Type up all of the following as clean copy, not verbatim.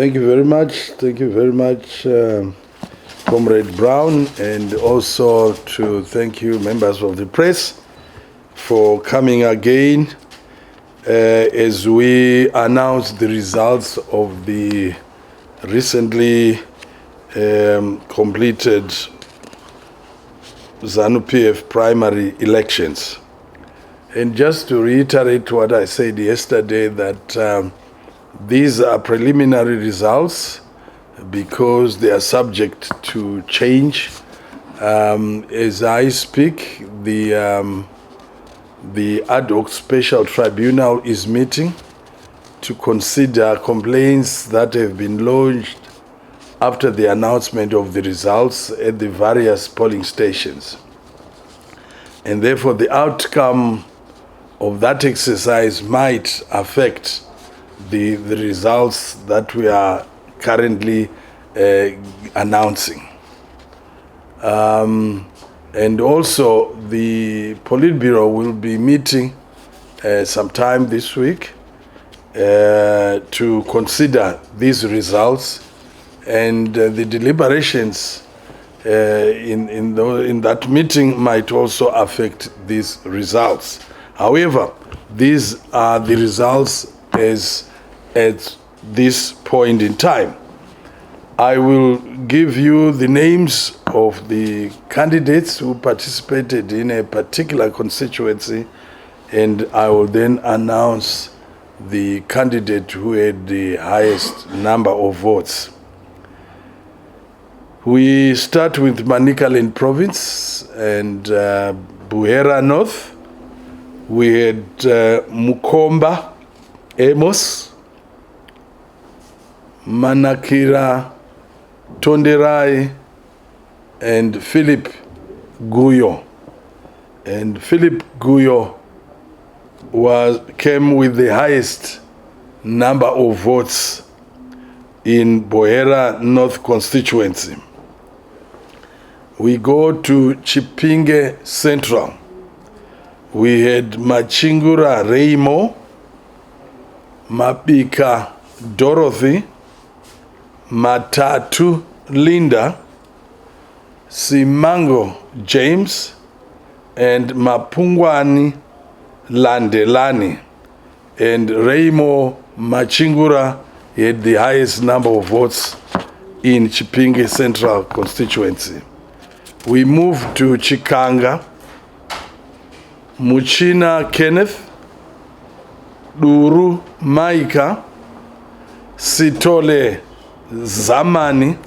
Thank you very much. Thank you very much, Comrade Brown, and also to thank you, members of the press, for coming again as we announce the results of the recently completed ZANU-PF primary elections. And just to reiterate what I said yesterday, that these are preliminary results because they are subject to change. As I speak, the ad hoc special tribunal is meeting to consider complaints that have been lodged after the announcement of the results at the various polling stations. And therefore, the outcome of that exercise might affect the results that we are currently announcing. And also, the Politburo will be meeting sometime this week to consider these results, and the deliberations in that meeting might also affect these results. However, these are the results at this point in time. I will give you the names of the candidates who participated in a particular constituency, and I will then announce the candidate who had the highest number of votes. We start with Manicaland province and Buhera North. We had Mukomba Amos, Manakira Tonderai, and Philip Guyo. And Philip Guyo came with the highest number of votes in Buhera North constituency. We go to Chipinge Central. We had Machingura Reimo, Mapika Dorothy, Matatu Linda, Simango James, and Mapungwani Landelani. And Reimo Machingura had the highest number of votes in Chipinge Central constituency. We move to Chikanga. Muchina Kenneth, Duru Maika, Sitole Zamani,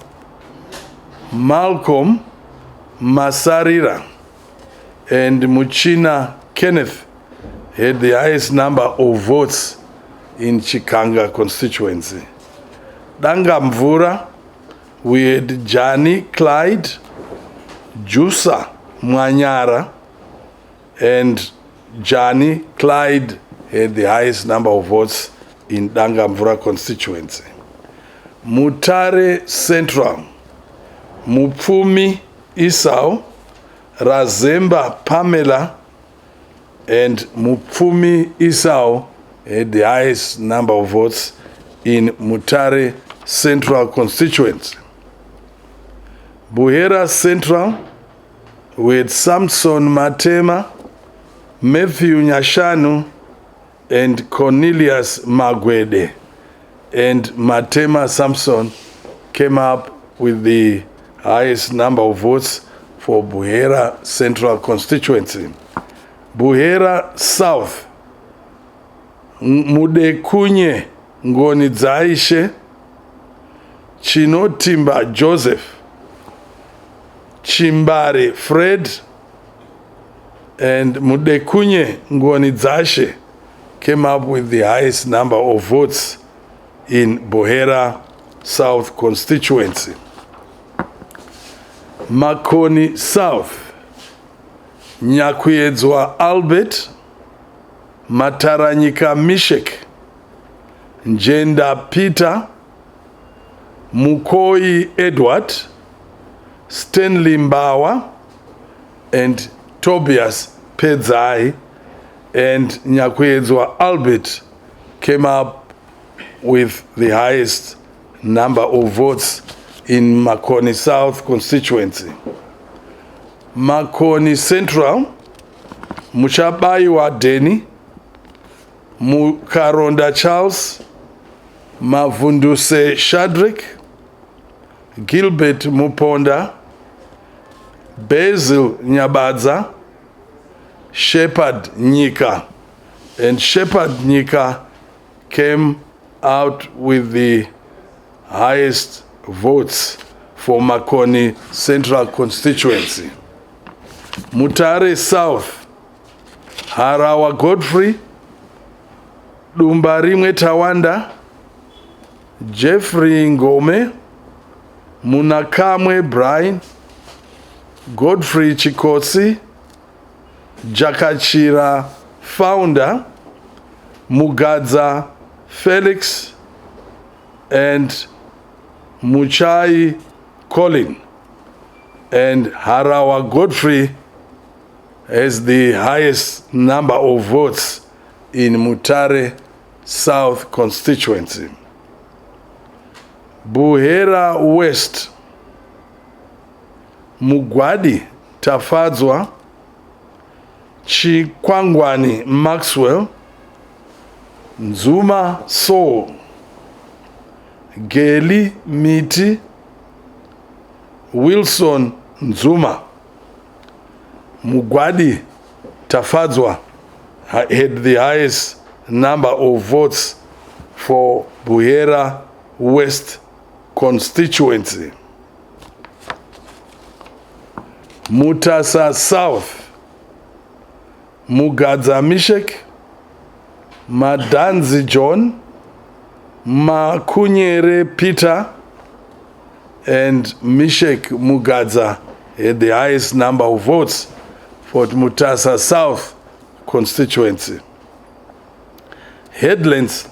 Malcolm Masarira, and Muchina Kenneth had the highest number of votes in Chikanga constituency. Dangamvura, we had Jani Clyde, Jusa Mwanyara, and Jani Clyde had the highest number of votes in Dangamvura constituency. Mutare Central, Mupfumi Isau, Razemba Pamela, and Mupfumi Isau had the highest number of votes in Mutare Central constituency. Buhera Central, with Samson Matema, Matthew Nyashanu, and Cornelius Magwede. And Matema Samson came up with the highest number of votes for Buhera Central constituency. Buhera South, Mudekunye Ngoni Zaishe, Chinotimba Joseph, Chimbare Fred, and Mudekunye Ngoni Zashe came up with the highest number of votes in Buhera South constituency. Makoni South, Nyakwiyedzwa Albert, Mataranyika Mishek, Njenda Peter, Mukoi Edward, Stanley Mbawa, and Tobias Pedzai, and Nyakwiyedzwa Albert came up with the highest number of votes in Makoni South constituency. Makoni Central, muchabayiwa Deni, Mukaronda Charles, Mavunduse Shadrack, Gilbert Muponda, Basil Nyabaza, Shepherd Nyika. And Shepherd Nyika came out with the highest votes for Makoni Central constituency. Mutare South, Harawa Godfrey, Dumbarimwe Tawanda, Jeffrey Ngome, Munakamwe Brian, Godfrey Chikosi, Jakachira Founder, Mugadza Felix, and Muchai Colin. And Harawa Godfrey has the highest number of votes in Mutare South constituency. Buhera West, Mugwadi Tafadzwa, Chikwangwani Maxwell, Nzuma Soul, Geli Miti, Wilson Nzuma. Mugwadi Tafadzwa had the highest number of votes for Buhera West constituency. Mutasa South, Mugadza Mishek, Madanzi John, Makunyere Peter, and Mishek Mugadza had the highest number of votes for Mutasa South constituency. Headlands,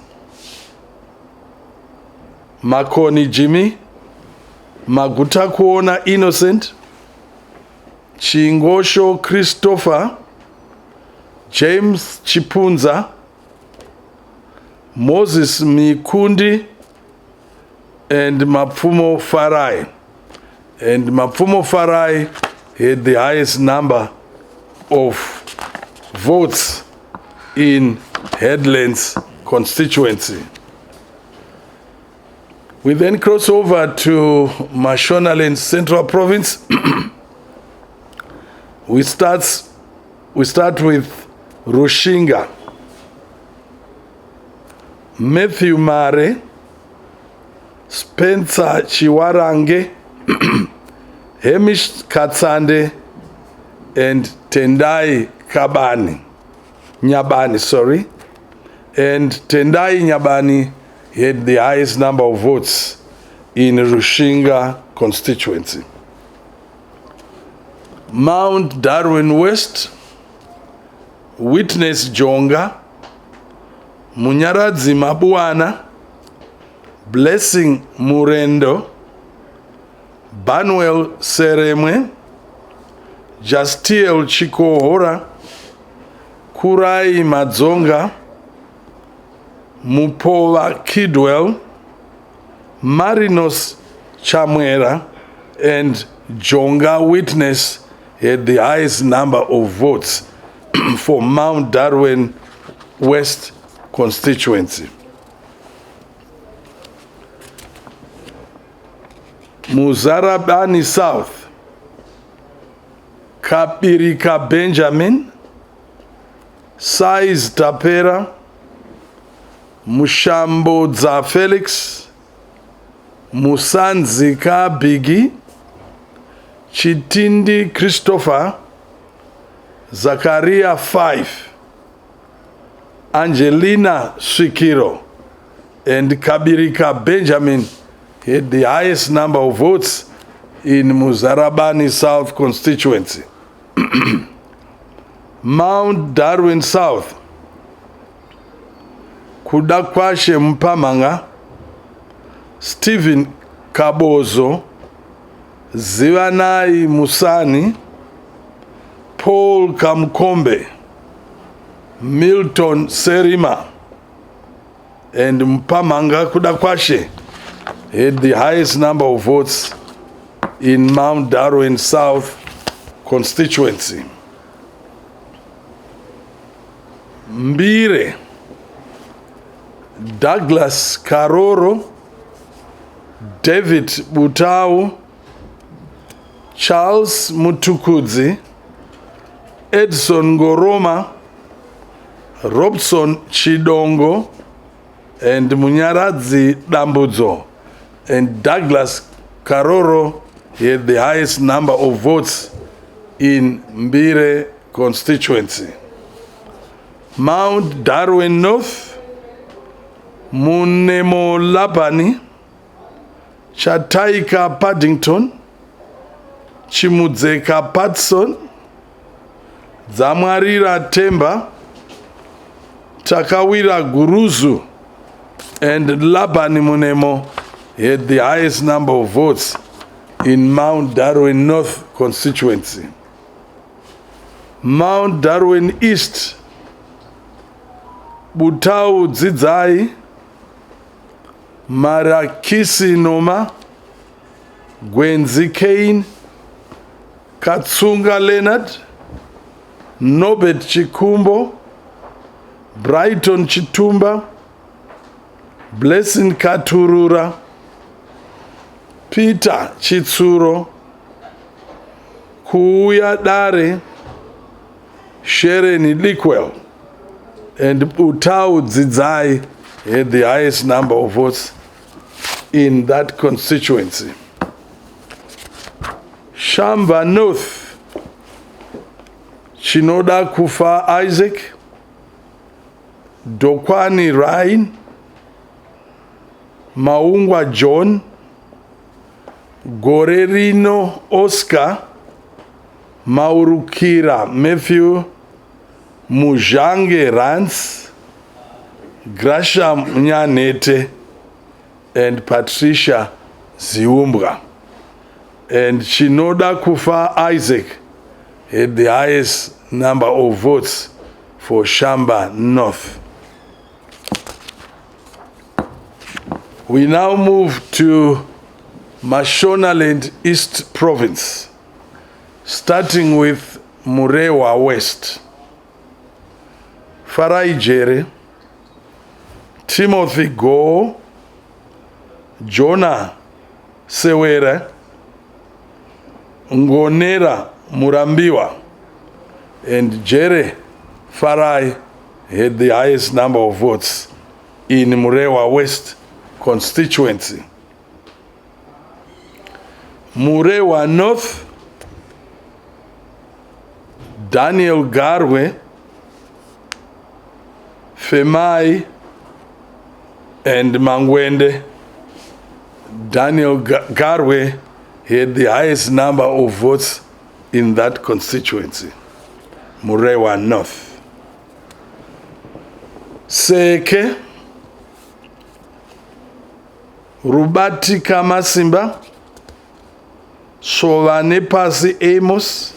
Makoni Jimmy, Magutakuona Innocent, Chingosho Christopher, James Chipunza, Moses Mikundi, and Mapfumo Farai. And Mapfumo Farai had the highest number of votes in Headlands constituency. We then cross over to Mashonaland Central Province. We start with Rushinga. Matthew Mare, Spencer Chiwarange, Hamish Katsande, and Tendai Nyabani. And Tendai Nyabani had the highest number of votes in Rushinga constituency. Mount Darwin West, Witness Jonga, Munyaradzi Mabuana, Blessing Murendo, Banuel Seremwe, Justiel Chikohora, Kurai Madzonga, Mupola Kidwell, Marinos Chamwera, and Jonga Witness had the highest number of votes for Mount Darwin West constituency. Muzarabani South, Kapirika Benjamin, Saiz Tapera, Mushambo Dza Felix, Musanzika Bigi, Chitindi Christopher, Zakaria 5, Angelina Swikiro, and Kabirika Benjamin had the highest number of votes in Muzarabani South constituency. Mount Darwin South, Kudakwashe Mpamanga, Stephen Kabozo, Zivanai Musani, Paul Kamkombe, Milton Serima, and Mpamanga Kudakwashe had the highest number of votes in Mount Darwin South constituency. Mbire, Douglas Karoro, David Butau, Charles Mutukudzi, Edson Goroma, Robson Chidongo, and Munyaradzi Dambudzo. And Douglas Karoro had the highest number of votes in Mbire constituency. Mount Darwin North, Munemo Labani, Chataika Paddington, Chimudzeka Patson, Zamwarira Temba, Takawira Guruzu, and Labani Munemo had the highest number of votes in Mount Darwin North constituency. Mount Darwin East, Butau Dzidzai, Marakisi Noma, Gwenzi Kane, Katsunga Leonard, Nobet Chikumbo, Brighton Chitumba, Blessing Katurura, Peter Chitsuro, Kuya Dare, Shereni Likwell, and Butau Dzidzai had the highest number of votes in that constituency. Shamba North, Chinoda Kufa Isaac, Dokwani Ryan, Maungwa John, Gorerino Oscar, Maurukira Matthew, Mujange Rance, Grasham Nyanete, and Patricia Ziumbra. And Chinoda Kufa Isaac had the highest number of votes for Shamba North. We now move to Mashonaland East Province, starting with Murewa West. Farai Jere, Timothy Go, Jonah Sewere, Ngonera Murambiwa, and Jere Farai had the highest number of votes in Murewa West constituency. Murewa North, Daniel Garwe, Femai, and Mangwende. Daniel Garwe had the highest number of votes in that constituency, Murewa North. Seke, Rubati Kamasimba, Sovane Pasi Amos,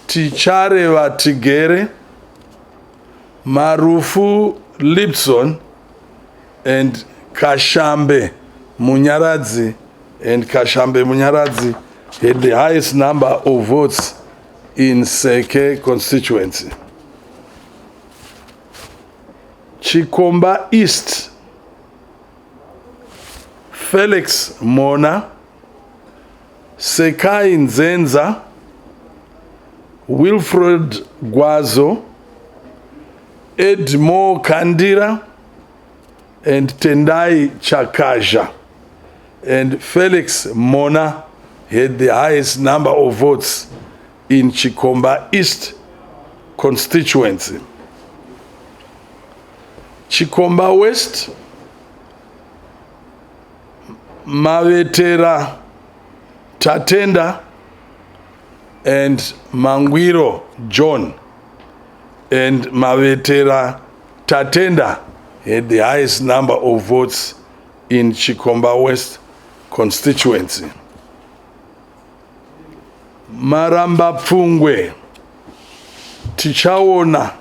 Tichare Vatigere, Marufu Lipson, and Kashambe Munyaradzi. And Kashambe Munyaradzi had the highest number of votes in Seke constituency. Chikomba East, Felix Mona, Sekai Nzenza, Wilfred Gwazo, Edmo Kandira, and Tendai Chakaja. And Felix Mona had the highest number of votes in Chikomba East constituency. Chikomba West, Mavetera Tatenda and Mangwiro John, and Mavetera Tatenda had the highest number of votes in Chikomba West constituency. Maramba Pfungwe, Tichaona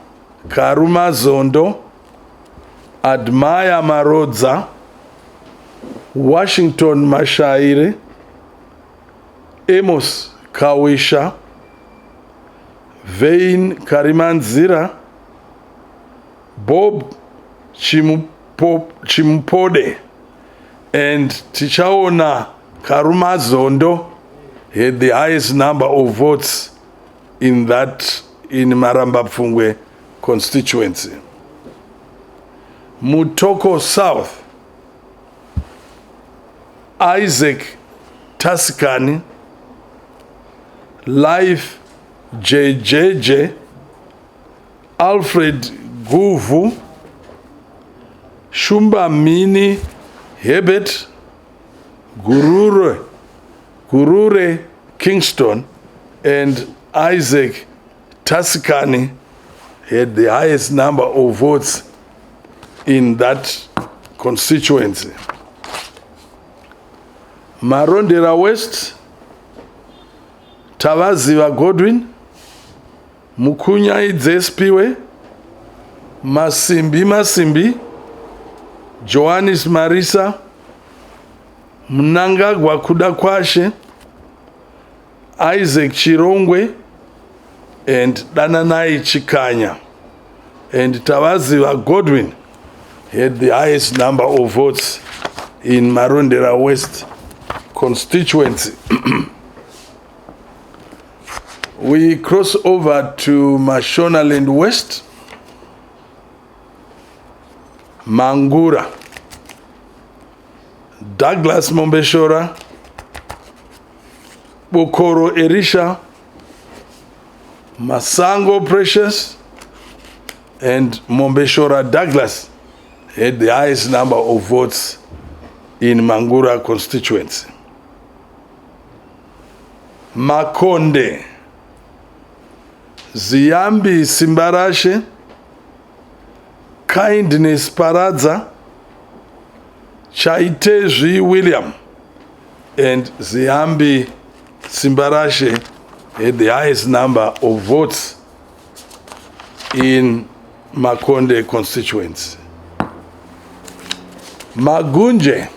Karuma Zondo, Admire Marodza, Washington Mashaire, Amos Kawisha, Vein Karimanzira, Bob Chimpode, and Tichaona Karuma Zondo had the highest number of votes in Maramba Pfungwe constituency. Mutoko South, Isaac Tasikani, Life JJJ, Alfred Guvu, Shumba Mini Hebet, Gurure Kingston, and Isaac Tasikani had the highest number of votes in that constituency. Marondera West, Tavaziva Godwin, Mukunyai Zespiwe, Masimbi, Johannes Marisa, Mnanga Gwakuda Kwashe, Isaac Chirongwe, and Dananai Chikanya. And Tavaziva Godwin had the highest number of votes in Marondera West constituency. We cross over to Mashonaland West, Mangura, Douglas Mombeshora, Bokoro Erisha, Masango Precious, and Mombeshora Douglas had the highest number of votes in Mangura constituency. Makonde, Ziyambi Simbarashe, Kindness Paradza, Chaitezvi William, and Ziyambi Simbarashe had the highest number of votes in Makonde constituency. Magunje,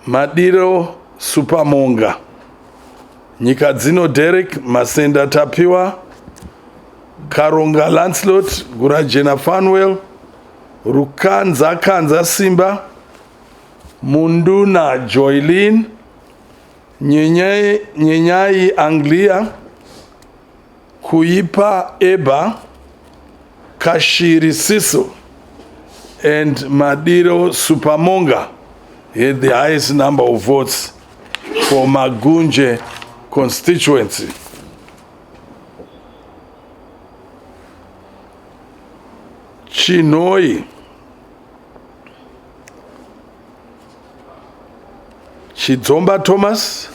Madiro Supamonga, Nyikadzino Derek Masenda Tapiwa, Karonga Lancelot Gurajena Fanwell, Rukanza Kanza Simba, Munduna Joylin, Nyenyai Anglia, Kuipa Eba, Kashiri Siso, and Madiro Supamonga had the highest number of votes for Magunje constituency. Chinoi, Chidzomba Thomas,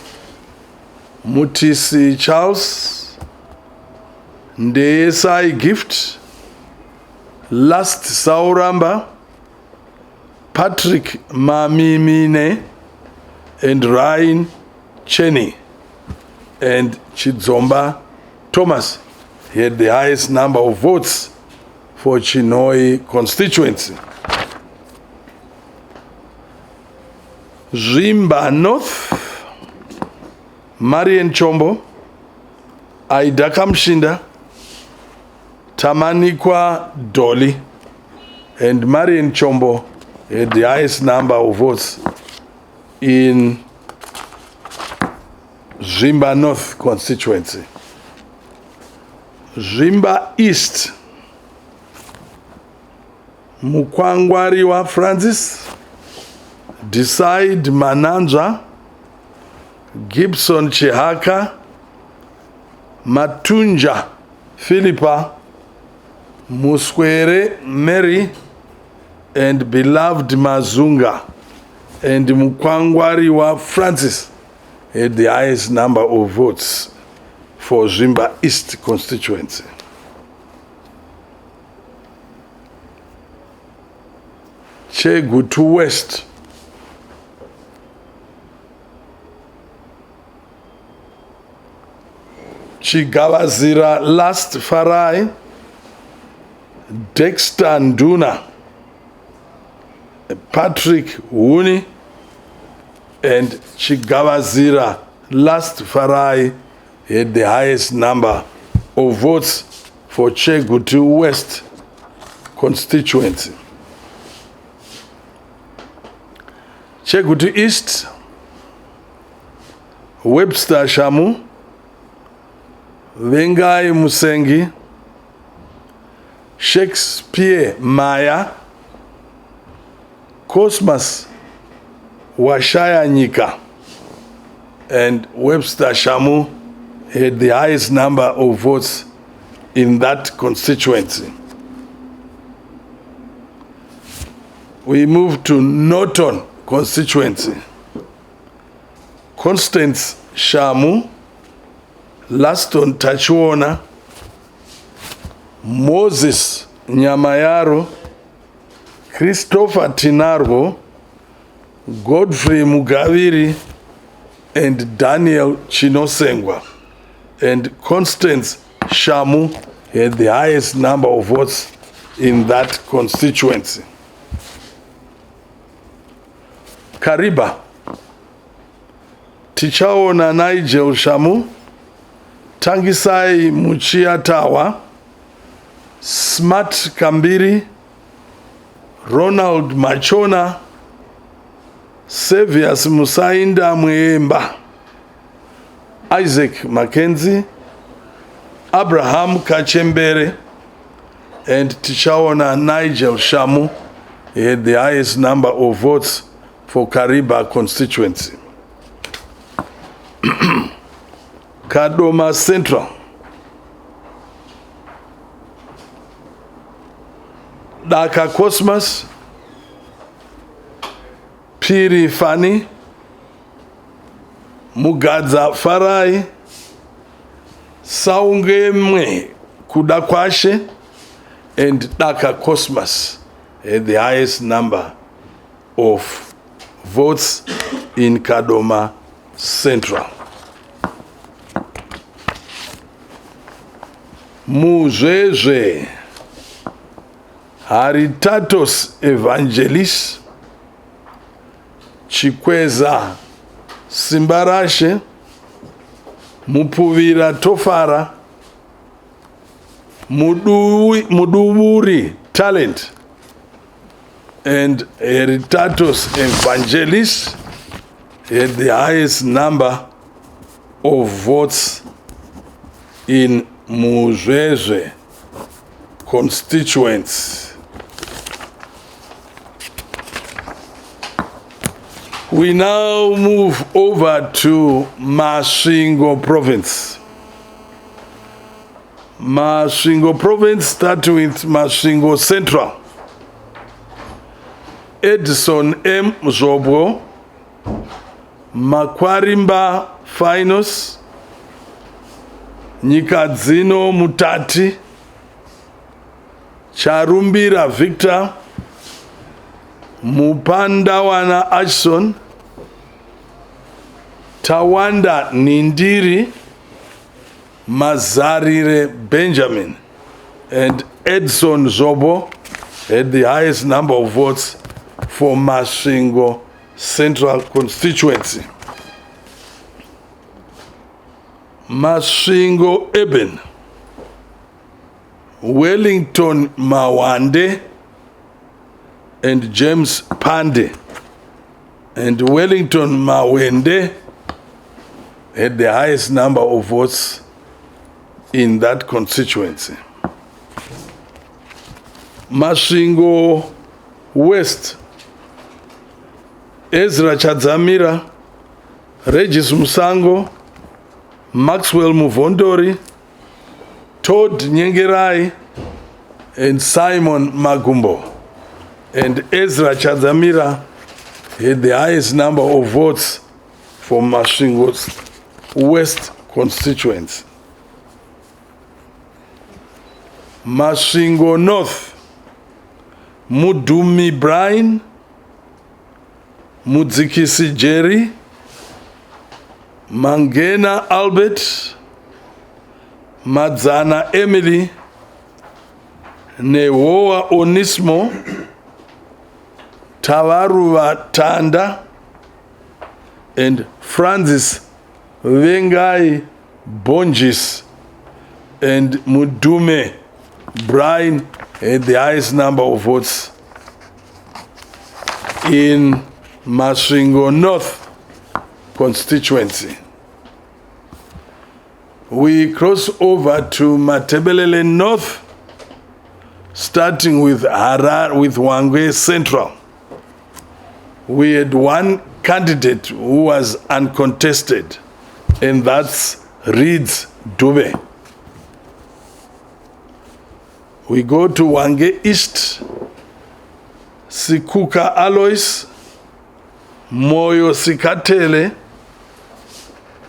Mutisi Charles, Ndeesai Gift, Last Sauramba, Patrick Mamimine, and Ryan Cheney, and Chidzomba Thomas had the highest number of votes for Chinoi constituency. Zimba North, Marian Chombo, Aida Kamshinda, Tamanikwa Dolly, and Marian Chombo had the highest number of votes in Zimba North constituency. Zimba East, Mukwangwariwa Francis, Decide Mananja, Gibson Chehaka, Matunja Philippa, Muskwere Mary, and Beloved Mazunga, and Mukwangwariwa Francis had the highest number of votes for Zimba East constituency. Chegutu West, Chigawazira Last Farai, Dexter Nduna, Patrick Huni, and Chigavazira Last Farai had the highest number of votes for Chegutu West constituency. Chegutu East, Webster Shamu, Vengai Musengi, Shakespeare Maya, Cosmas Washaya Nyika, and Webster Shamu had the highest number of votes in that constituency. We move to Norton constituency. Constance Shamu, Laston Tachuona, Moses Nyamayaro, Christopher Tinargo, Godfrey Mugaviri, and Daniel Chinosengwa. And Constance Shamu had the highest number of votes in that constituency. Kariba, Tichaona Nigel Shamu, Tangisai Muchia Tawa, Smart Kambiri, Ronald Machona, Sevius Musainda Mwemba, Isaac Mackenzie, Abraham Kachembere, and Tichaona Nigel Shamu had the highest number of votes for Kariba constituency. Kadoma Central, Daka Cosmas, Piri Fani, Mugadza Farai, Saungemwe Kudakwashe, and Daka Cosmas had the highest number of votes in Kadoma Central. Muzwezwe Haritatos Evangelis, Chikweza Simbarashe, Mupuvira Tofara, Muduburi Talent, and Heritatos Evangelis had the highest number of votes in Muzwezwe constituents. We now move over to Masvingo province. Masvingo province start with Masvingo Central. Edison M. Zobwo, Makwarimba Finals, Nyikadzino Mutati, Charumbira Victor, Mupandawana Ashson, Tawanda Nindiri, Mazarire Benjamin, and Edson Zobo had the highest number of votes for Masvingo Central constituency. Masvingo Eben, Wellington Mawande, and James Pande, and Wellington Mawende had the highest number of votes in that constituency. Masvingo West, Ezra Chadzamira, Regis Musango, Maxwell Muvondori, Todd Nyengerai, and Simon Magumbo. And Ezra Chadzamira had the highest number of votes for Masvingo's West constituency. Masvingo North, Mudumi Brian, Mudzikisi Jerry, Mangena Albert, Madzana Emily, Newoa Onismo, Tavaruva Tanda and Francis Vengai Bonjis and Mudume Brian had the highest number of votes in Masvingo North constituency. We cross over to Matabeleland North, starting with Wangwe Central. We had one candidate who was uncontested, and that's Reeds Dube. We go to Wange East, Sikuka Alois, Moyo Sikatele,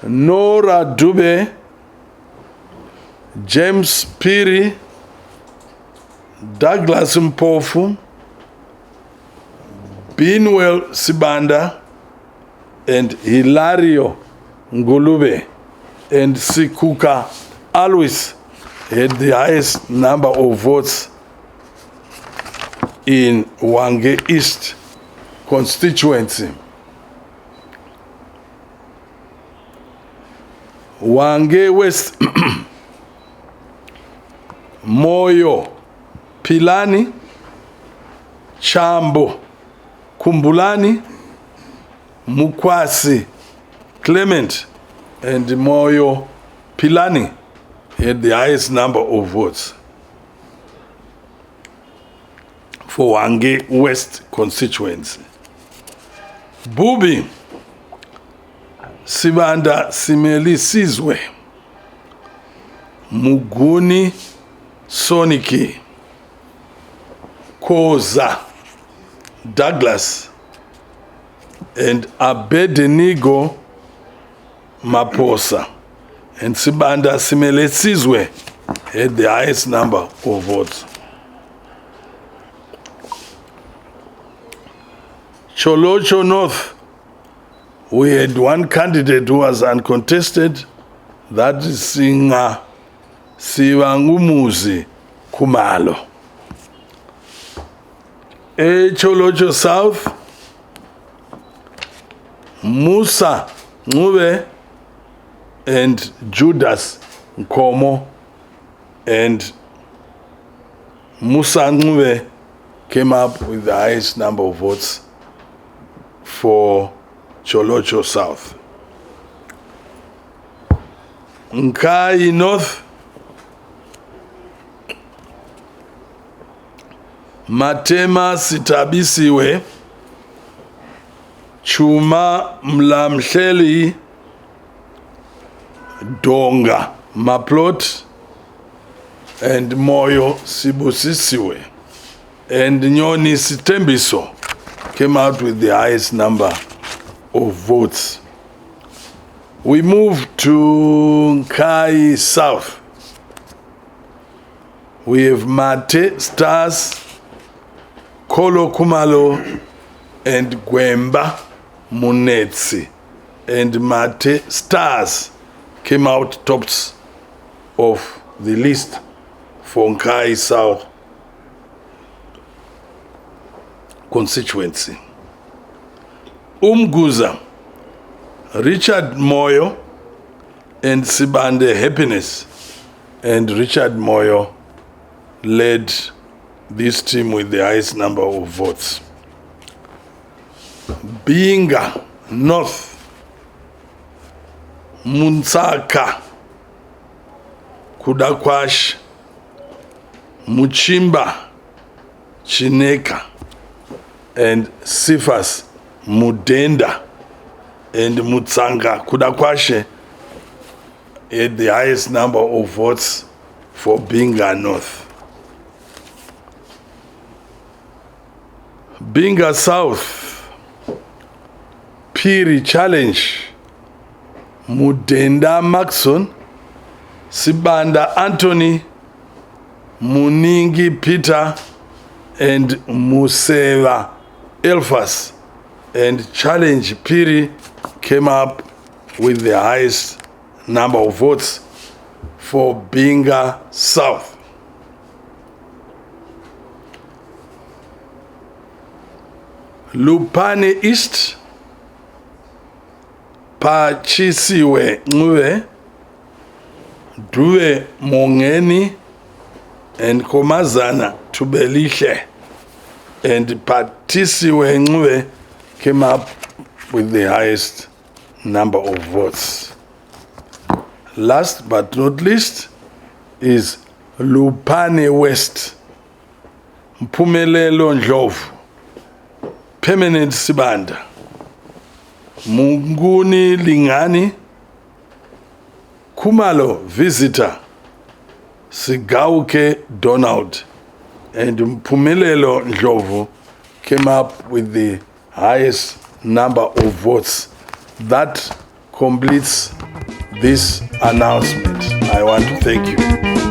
Nora Dube, James Piri, Douglas Mpofu, Binwell Sibanda, and Hilario Ngulube, and Sikuka Alois had the highest number of votes in Wange East constituency. Wange West, Moyo Pilani, Chambo Kumbulani, Mukwasi Clement, and Moyo Pilani had the highest number of votes for Wange West constituency. Bubi Sibanda Simeli Sizwe, Muguni Soniki, Koza Douglas, and Abednego Maposa, and Sibanda Simele Sizwe had the highest number of votes. Cholocho North, we had one candidate who was uncontested, that is Singa Sivangumuzi Kumalo. Cholocho South, Musa Ngube and Judas Nkomo, and Musa Ngube came up with the highest number of votes for Cholocho South. Nkai North, Matema Sitabisiwe, Chuma Mlamhleli, Donga Maplot, and Moyo Sibusisiwe, and Nyoni Sitembiso came out with the highest number of votes. We move to Nkai South. We have Mate Stars, Kolo Kumalo, and Gwemba Munetsi, and Mate Stars came out tops of the list for Nkai South constituency. Umguza, Richard Moyo, and Sibande Happiness, and Richard Moyo led this team with the highest number of votes. Binga North, Munsaka, Kudakwash, Muchimba Chineka, and Sifas Mudenda and Mutsanga Kudakwashe had the highest number of votes for Binga North. Binga South, Piri Challenge, Mudenda Maxon, Sibanda Anthony, Muningi Peter, and Museva Elfas, and Challenge Piri came up with the highest number of votes for Binga South. Lupane East, Pachisiwe Nwe, Due Mongeni, and Komazana Tubeliche, and Patisiwe Nwe came up with the highest number of votes. Last but not least is Lupane West, Mpumelelo Ndlovu, Permanent Sibanda, Munguni Lingani, Kumalo Visitor, Sigauke Donald, and Mpumelelo Ndlovu came up with the highest number of votes. That completes this announcement. I want to thank you.